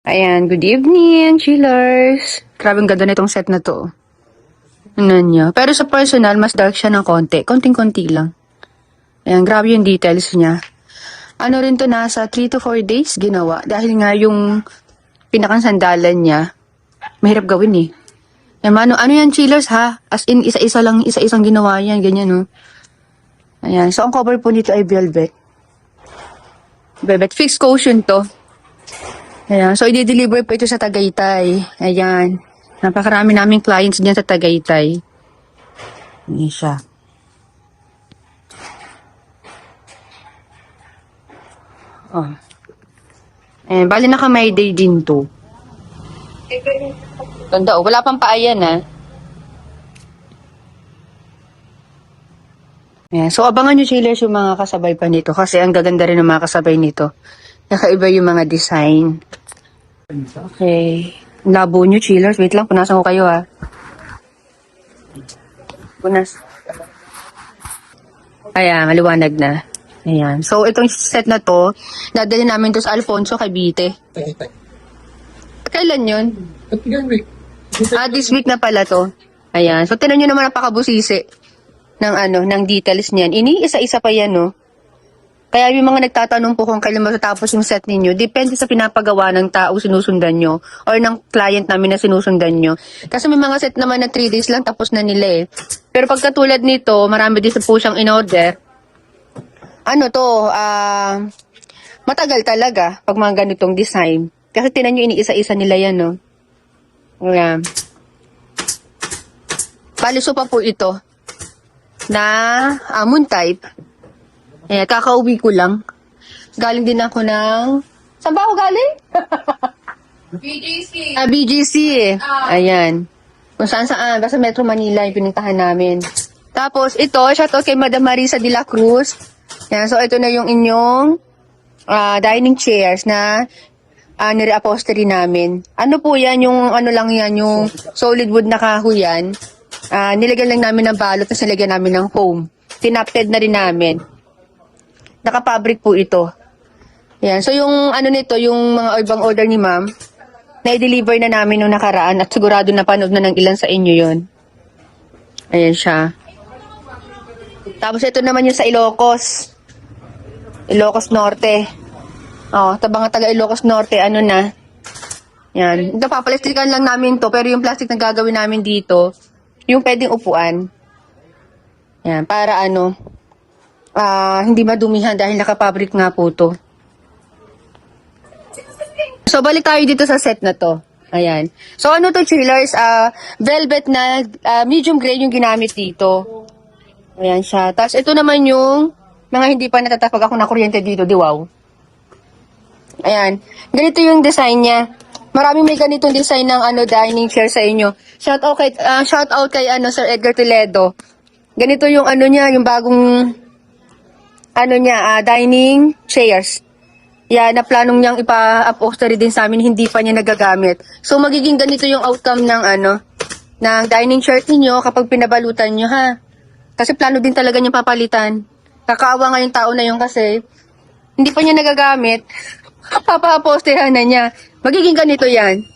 Ayan, good evening, chillers. Grabe ang ganda na itong set na to. Ano niya. Pero sa personal, mas dark siya ng konti. Konting-konti lang. Ayan, grabe yung details niya. Ano rin to, nasa 3 to 4 days ginawa. Dahil nga yung pinakang sandalan niya, mahirap gawin eh. Ayan, ano yan, chillers ha? As in, isa-isang ginawa yan. Ganyan, no? Ayan, so ang cover po nito ay velvet. Velvet, fixed cushion to. Ayan, so i-deliver po ito sa Tagaytay. Ayan. Napakarami naming clients diyan sa Tagaytay. Ayan siya. Oh. Ayan, bali naka-my day din to. Tanda, wala pang paayan ha. Ayan, so abangan nyo chillers yung mga kasabay pa nito kasi ang gaganda rin ng mga kasabay nito. Nakaiba yung mga design. Okay. Labo nyo, chillers. Wait lang, punasan ko kayo, ha. Punas. Ayan, maliwanag na. Ayan. So, itong set na to, nadali namin to sa Alfonso, Cavite. Kailan yun? This week na pala to. Ayan. So, tinan nyo naman napakabusisi ng details niyan. Ini, isa-isa pa yan, no? Kaya yung mga nagtatanong po kung kailan matatapos yung set ninyo, depende sa pinapagawa ng tao sinusundan nyo or ng client namin na sinusundan nyo. Kasi may mga set naman na 3 days lang tapos na nila eh. Pero pagkatulad nito, marami din po siyang in-order. Matagal talaga pag mga ganitong design. Kasi tinan nyo, iniisa-isa nila yan, no? Ayan. Paliso pa po ito na moon type. Kakauwi ko lang. Galing din ako ng... Saan ba ako galing? BGC. BGC eh. Ayan. Kung saan. Basta Metro Manila yung pinuntahan namin. Tapos ito, shoutout kay Madam Marisa de la Cruz. Ayan, so ito na yung inyong dining chairs na nire-upholstery namin. Ano po yan? Yung ano lang yan, yung solid wood na kahoy yan. Nilagyan lang namin ng balot at nilagyan namin ng foam. Tinapted na rin namin. Naka-fabric po ito. Yan. So, yung ano nito, yung mga ibang order ni ma'am, na-deliver na namin nung nakaraan at sigurado napanood na ng ilan sa inyo yon. Ayan siya. Tapos, ito naman yung sa Ilocos. Ilocos Norte. Tabang taga Ilocos Norte, ano na. Yan. Ito, papalastikan lang namin to, pero yung plastic na gagawin namin dito, yung pwedeng upuan. Yan, para hindi madumihan dahil naka-fabric nga po to. So, balik tayo dito sa set na to. Ayan. So, ano to, chillers? Velvet na medium gray yung ginamit dito. Ayan siya. Tapos, ito naman yung mga hindi pa natatapag ako na kuryente dito. Di wow. Ayan. Ganito yung design niya. Maraming may ganitong design ng dining chair sa inyo. Shout out kay Sir Edgar Toledo. Ganito yung niya, yung bagong dining chairs. Yan, na planong niyang ipa-upholstery din sa amin, hindi pa niya nagagamit. So, magiging ganito yung outcome ng ng dining chair niyo kapag pinabalutan niyo, ha? Kasi plano din talaga niyang papalitan. Kakaawa nga yung tao na yun kasi hindi pa niya nagagamit. Papa-upholsteryhan na niya. Magiging ganito yan.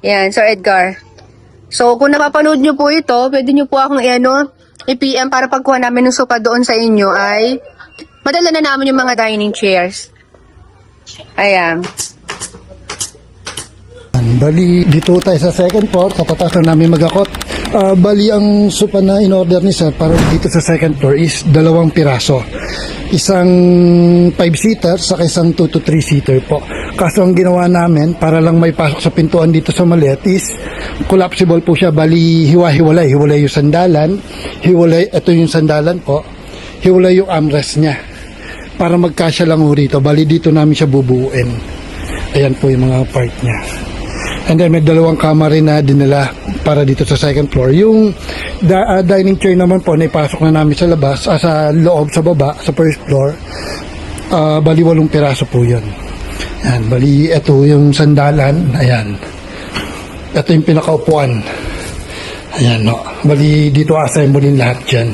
Yan, Sir Edgar. So, kung napapanood niyo po ito, pwede niyo po akong i-PM para pagkuha namin ng sopa doon sa inyo ay madala na namin yung mga dining chairs. Ayan. Bali, dito tayo sa second floor. Kapataas na namin magakot. Bali, ang sopa na in-order ni sir para dito sa second floor is 2 piraso. Isang 5-seater saka isang 2 to 3-seater po. Kaso ang ginawa namin, para lang may pasok sa pintuan dito sa maliit is collapsible po siya. Bali, hiwa-hiwalay. Hiwalay yung sandalan. Ito yung sandalan po. Hiwalay yung armrest niya. Para magkasya lang rito. Bali, dito namin siya bubuuin. Ayan po yung mga part niya. And then may 2 kama rin na dinala para dito sa second floor. Yung dining chair naman po, naipasok na namin sa labas, sa loob, sa baba, sa first floor. Bali, 8 piraso po yun. Ayan, bali, ito yung sandalan. Ayan. Ito yung pinakaupuan. Ayan, no. Bali, dito assemblein lahat dyan.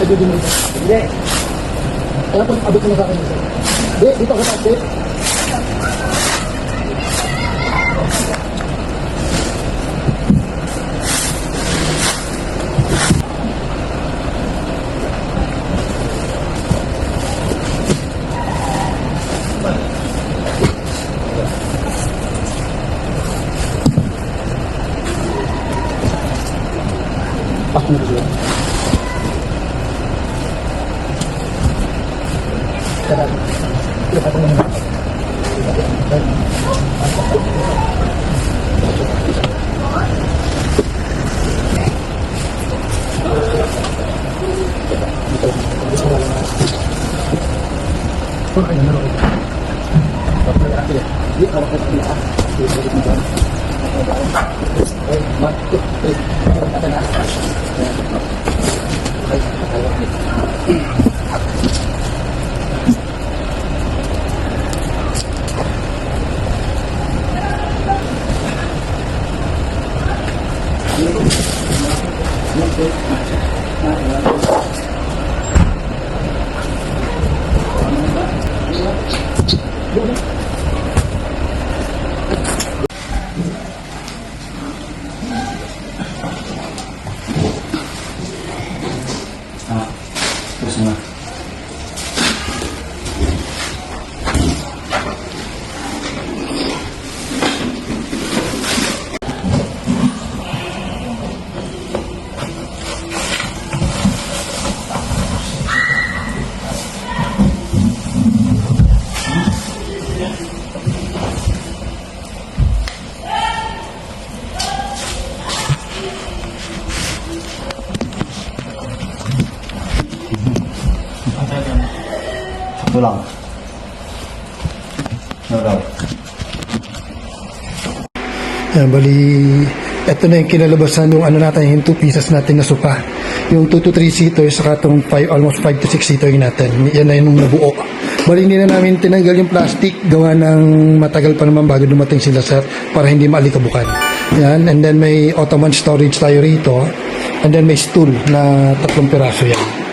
pwede din dito. Hindi. Kaya po, abot ko na sa akin dito. Hindi, dito ka taas, eh. Pasok na dito. Terus na. Sakto lang. Ano daw? Yan, bali, ito na yung kinalabasan yung ano natin, yung 2 pieces natin na sopa. Yung 2 to 3 seaters, saka itong almost 5 to 6 seater natin. Yan na yung nabuo. Bali, hindi na namin tinanggal yung plastic, gawa ng matagal pa naman bago dumating sila, sir, para hindi maalikabukan. Yan, and then may Ottoman storage tayo rito, and then may stool na 3 piraso yan.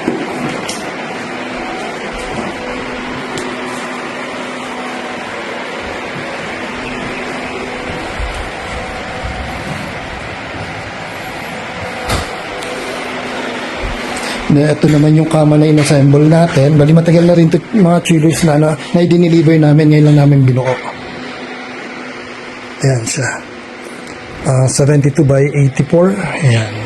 Na ito naman yung kama na inassemble natin. Bali matagal na rin ito mga chillers na i-deliver namin. Ngayon lang namin binuo. Ayan siya. 72 by 84. Ayan.